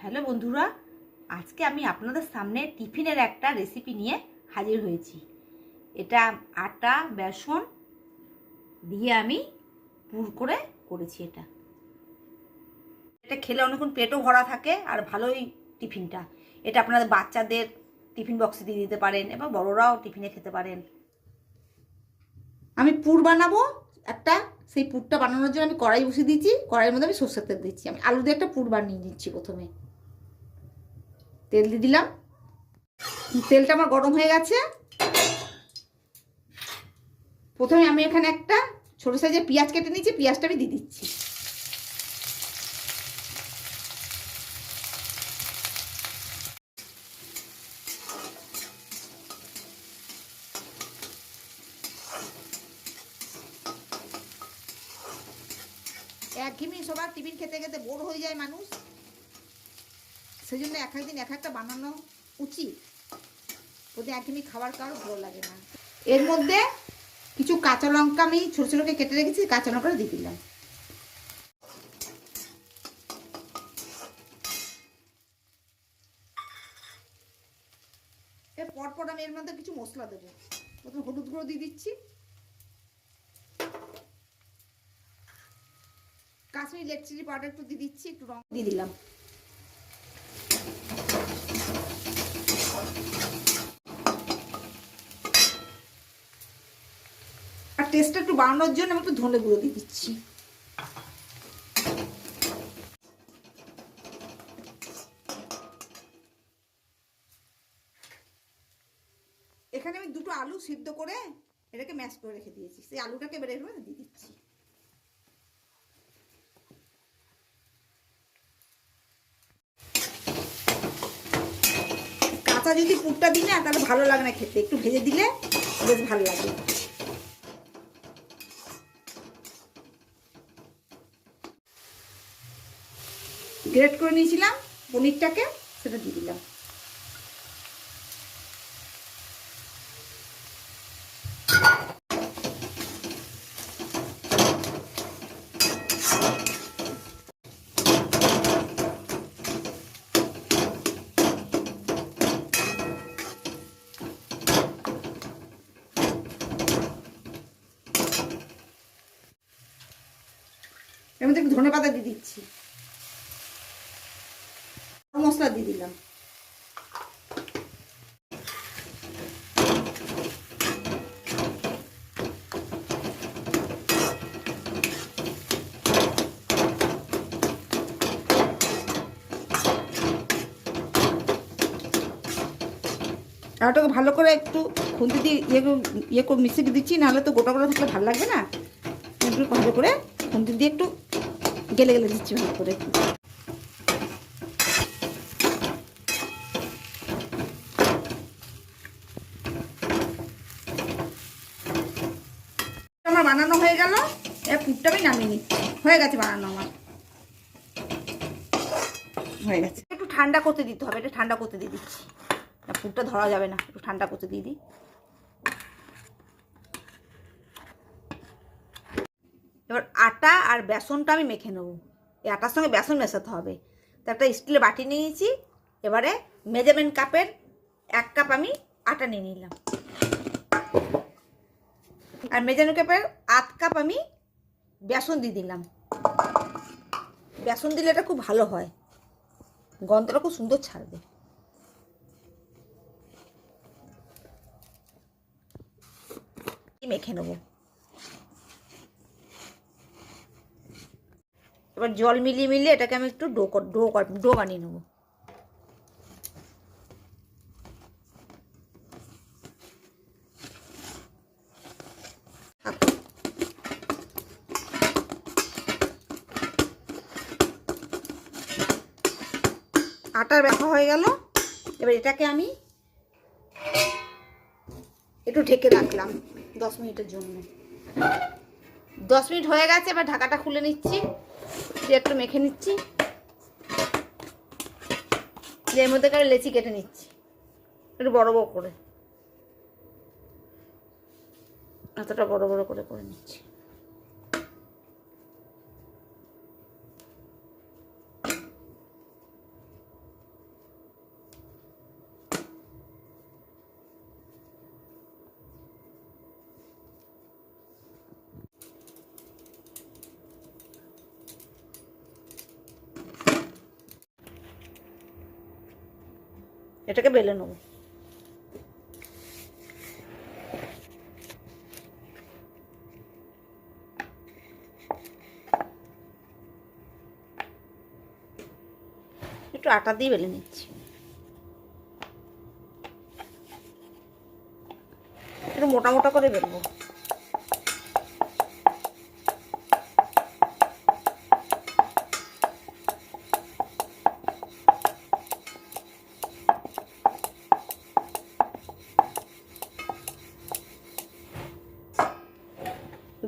Hello বন্ধুরা, আজকে আমি আপনাদের সামনে টিফিনের একটা রেসিপি নিয়ে হাজির হয়েছি। এটা আটা বেসন দিয়ে আমি পুর করে করেছি। এটা খেলে অনেকক্ষণ পেটও ভরা থাকে আর ভালোই টিফিনটা। এটা আপনাদের বাচ্চাদের টিফিন বক্সে দিয়ে দিতে পারেন এবং বড়রাও টিফিনে খেতে পারেন। আমি পুর বানাবো একটা, সেই পুরটা বানানোর জন্য আমি কড়াই বসিয়ে দিয়েছি। কড়াইয়ের মধ্যে আমি সরষের তেল দিচ্ছি। আমি আলু দিয়ে একটা পুর বানিয়ে নিচ্ছি। প্রথমে তেল দিয়ে দিলাম। তেলটা আমার গরম হয়ে গেছে। প্রথমে আমি এখানে একটা ছোট সাইজের পেঁয়াজ কেটে নিয়েছি। পেঁয়াজটা আমি দিয়ে দিচ্ছি। একঘেয়েমি সবার টিফিন খেতে খেতে বোর হয়ে যায় মানুষ, সেই জন্য এক একদিন এক একটা বানানো উচিত। ওদের একঘেয়েমি খাবার কারো ভালো লাগে না। এর মধ্যে কিছু কাঁচা লঙ্কা আমি ছোটো ছোটো কেটে রেখেছি, কাঁচা লঙ্কাটা দিয়ে দিলাম। এর পরপর আমি এর মধ্যে কিছু মশলা দেবো। প্রথমে হলুদ গুঁড়ো দিয়ে দিচ্ছি, কাশ্মীরি রেড চিলি পাউডার একটু দিয়ে দিচ্ছি, একটু রং দিয়ে দিলাম। আর টেস্টটা একটু বাড়ানোর জন্য আমি একটু ধনে গুঁড়ো দিয়ে দিচ্ছি। এখানে আমি দুটো আলু সিদ্ধ করে এটাকে ম্যাশ করে রেখে দিয়েছি। সেই আলুটাকে এবার এর মধ্যে দিয়ে দিচ্ছি। কাঁচা যদি পুরটা দিই না তাহলে ভালো লাগে না খেতে, একটু ভেজে দিলে বেশ ভালো লাগে। গ্রেট করে নিয়েছিলাম পনিরটাকে, সেটা দিয়ে দিলাম। এর মধ্যে একটু ধনে পাতা দিয়ে দিচ্ছি, মশলা দিয়ে দিলাম। আর ওটাকে ভালো করে একটু খুন্তি দিয়ে ইয়ে করে মিশিয়ে দিচ্ছি, নাহলে তো গোটা গোটা থাকলে ভালো লাগবে না। একটু ভালো করে খুন্তি দিয়ে একটু গেলে গেলে দিচ্ছি ভালো করে। আমার বানানো হয়ে গেল। এবার পুরটা আমি নামিয়ে নিচ্ছি। হয়ে গেছে বানানো আমার, হয়ে গেছে। একটু ঠান্ডা করতে দিতে হবে, এটা ঠান্ডা করতে দিয়ে দিচ্ছি। পুরটা ধরা যাবে না, একটু ঠান্ডা করতে দিয়ে দিই। এবার আটা আর বেসনটা আমি মেখে নেবো। এই আটার সঙ্গে বেসন মেশাতে হবে। তো একটা স্টিলের বাটি নিয়েছি। এবারে মেজারমেন্ট কাপের 1 কাপ আমি আটা নিয়ে নিলাম, আর মেজারমেন্ট কাপের 1/2 কাপ আমি বেসন দিয়ে দিলাম। বেসন দিলে এটা খুব ভালো হয়, গন্ধটা খুব সুন্দর ছাড়বে। মেখে নেবো। এবার জল মিলিয়ে মিলিয়ে এটাকে আমি একটু ডো বানিয়ে নেবো। আটার ব্যাখ্যা হয়ে গেল। এবার এটাকে আমি একটু ঢেকে রাখলাম 10 মিনিটের জন্য। 10 মিনিট হয়ে গেছে। এবার ঢাকাটা খুলে নিচ্ছি, একটু মেখে নিচ্ছি। এর মধ্যে করে লেচি কেটে নিচ্ছি একটু বড় বড় করে, এতটা বড় বড় করে করে নিচ্ছি। এটাকে বেলে নেব। একটু আটা দিয়ে বেলে নিচ্ছি। একটু মোটা মোটা করে বেলবো।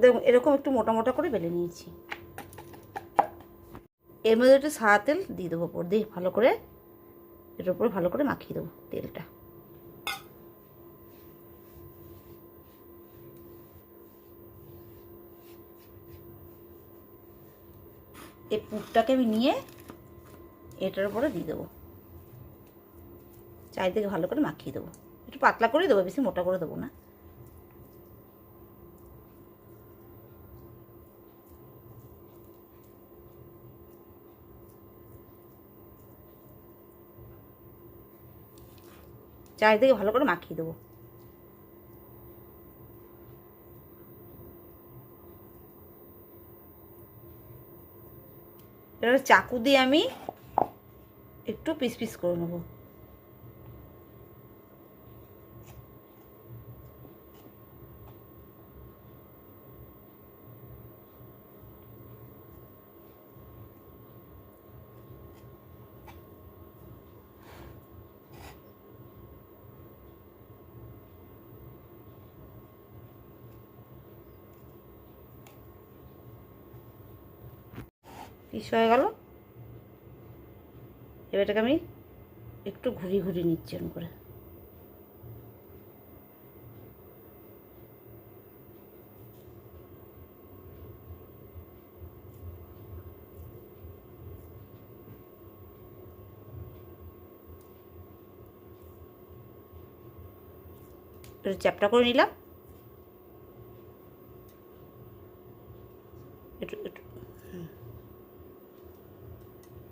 দেখুন এরকম একটু মোটা মোটা করে বেলে নিয়েছি। এর মধ্যে একটু সাদা তেল দিয়ে দেবো, ওপর দিয়ে ভালো করে এটার উপরে ভালো করে মাখিয়ে দেবো তেলটা। এই পুরটাকে আমি নিয়ে এটার উপরে দিয়ে দেবো, চারিদিকে ভালো করে মাখিয়ে দেবো। একটু পাতলা করে দেবো, বেশি মোটা করে দেবো না। চারিদিকে ভালো করে মাখিয়ে দেবো। এবার চাকু দিয়ে আমি একটু পিস পিস করে নেব। পিস হয়ে গেল। এবার এটাকে আমি একটু ঘুরিয়ে ঘুরিয়ে নিচ্ছি এরকম করে। একটু চ্যাপটা করে নিলাম। একটু একটু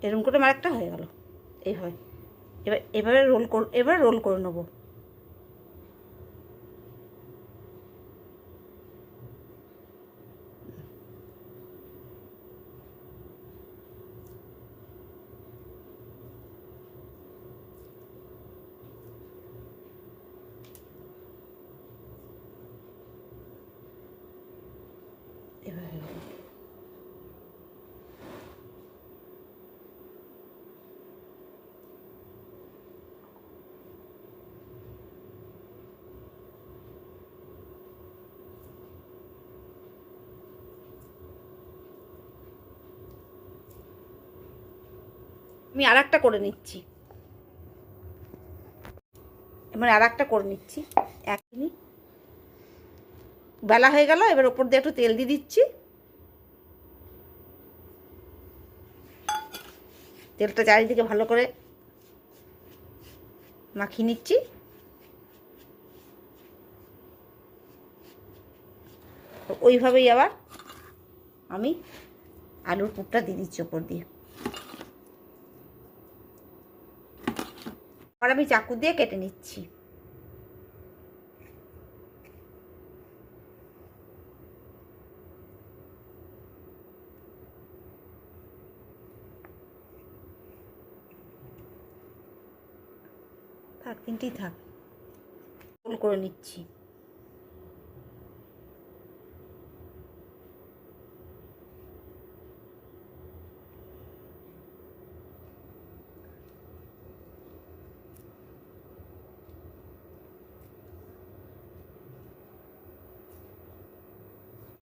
এরকম করে আমার একটা হয়ে গেল। এইভাবে এবারে রোল করে নেবো। এভাবে আমি আর একটা করে নিচ্ছি। এবার আর একটা করে নিচ্ছি। এক মিনিট বেলা হয়ে গেল। এবার ওপর দিয়ে একটু তেল দিয়ে দিচ্ছি। তেলটা চারিদিকে ভালো করে মাখিয়ে নিচ্ছি। ওইভাবেই আবার আমি আলুর পুরটা দিয়ে দিচ্ছি ওপর দিয়ে। আর আমি চাকু দিয়ে কেটে নিচ্ছি। থাক, তিনটেই থাক। গোল করে নিচ্ছি।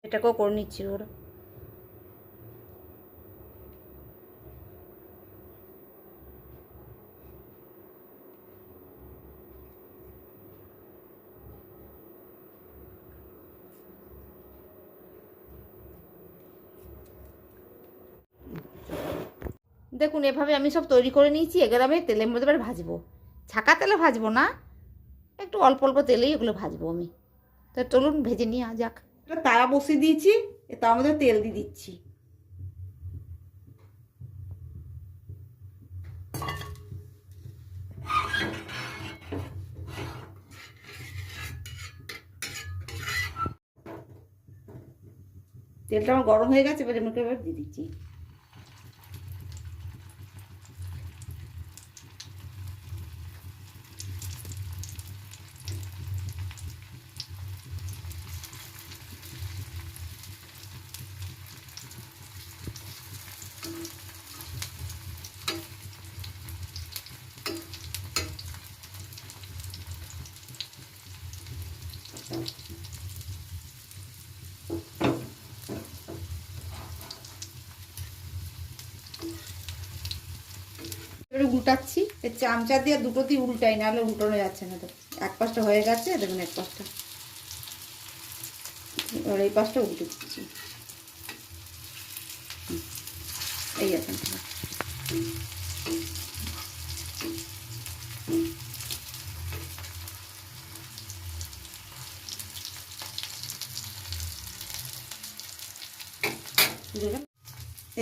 এটাকেও করে নিচ্ছি ওরা। দেখুন এভাবে আমি সব তৈরি করে নিয়েছি। এগুলো আমি তেলের মধ্যে এবার ভাজবো। ছাকা তেলে ভাজবো না, একটু অল্প অল্প তেলেই এগুলো ভাজবো আমি। তা চলুন ভেজে নিয়ে যাক। একটা তাওয়া বসিয়ে দিয়েছি, তার মধ্যে তেল দিয়ে দিচ্ছি। তেলটা আমার গরম হয়ে গেছে, এবার এমনি এবার দিয়ে দিচ্ছি। এবারে উল্টাচ্ছি, এই চামচা দিয়ে দুটো দিয়ে উল্টাই, নাহলে উল্টানো যাচ্ছে না। তো এক পাশটা হয়ে গেছে, দেখুন এক পাশটা, এবার এই পাশটা উল্টে দিচ্ছি। এই আছে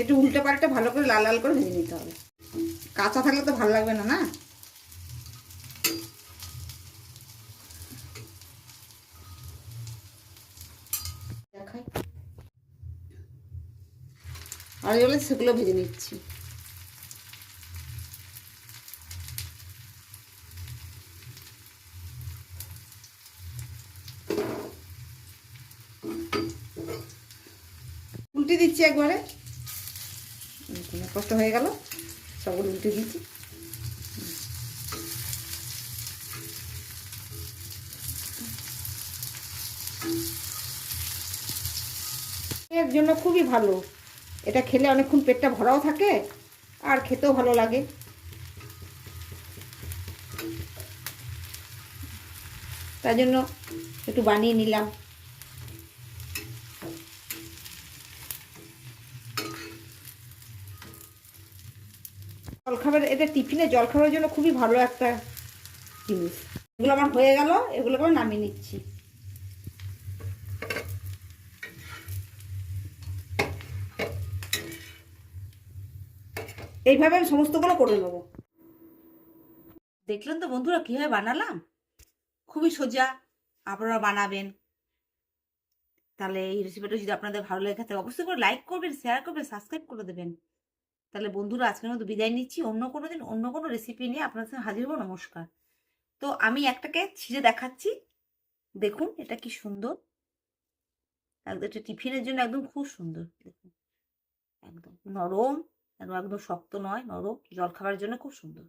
একটু উল্টে পাল্টে ভালো করে লাল লাল করে ভেজে নিতে হবে, কাঁচা থাকলে তো ভালো লাগবে না, না? দেখাই, আর এগুলো সেগুলো ভেজে নিচ্ছি। উল্টে দিচ্ছি একবারে, কষ্ট হয়ে গেল, সবগুলো উল্টে দিচ্ছি। এর জন্য খুবই ভালো, এটা খেলে অনেকক্ষণ পেটটা ভরাও থাকে আর খেতেও ভালো লাগে। তাই জন্য একটু বানিয়ে নিলাম। জলখাবার, এটা টিফিনে জলখাবারের জন্য খুবই ভালো একটা জিনিস। এগুলো আমার হয়ে গেল, এগুলোকে আমি নামিয়ে নিচ্ছি। এইভাবে আমি সমস্তগুলো করে নেবো। দেখলেন তো বন্ধুরা কীভাবে বানালাম, খুবই সোজা, আপনারা বানাবেন। তাহলে এই রেসিপিটা যদি আপনাদের ভালো লেগে থাকে অবশ্যই করে লাইক করবেন, শেয়ার করবেন, সাবস্ক্রাইব করে দেবেন। তাহলে বন্ধুরা আজকের মতো বিদায় নিচ্ছি, অন্য কোনো দিন অন্য কোনো রেসিপি নিয়ে আপনাদের সঙ্গে হাজির হবো। নমস্কার। তো আমি একটাকে ছিঁড়ে দেখাচ্ছি, দেখুন এটা কি সুন্দর, একদম এটা টিফিনের জন্য একদম খুব সুন্দর, দেখুন একদম নরম, একদম শক্ত নয়, নরম, জলখাবারের জন্য খুব সুন্দর।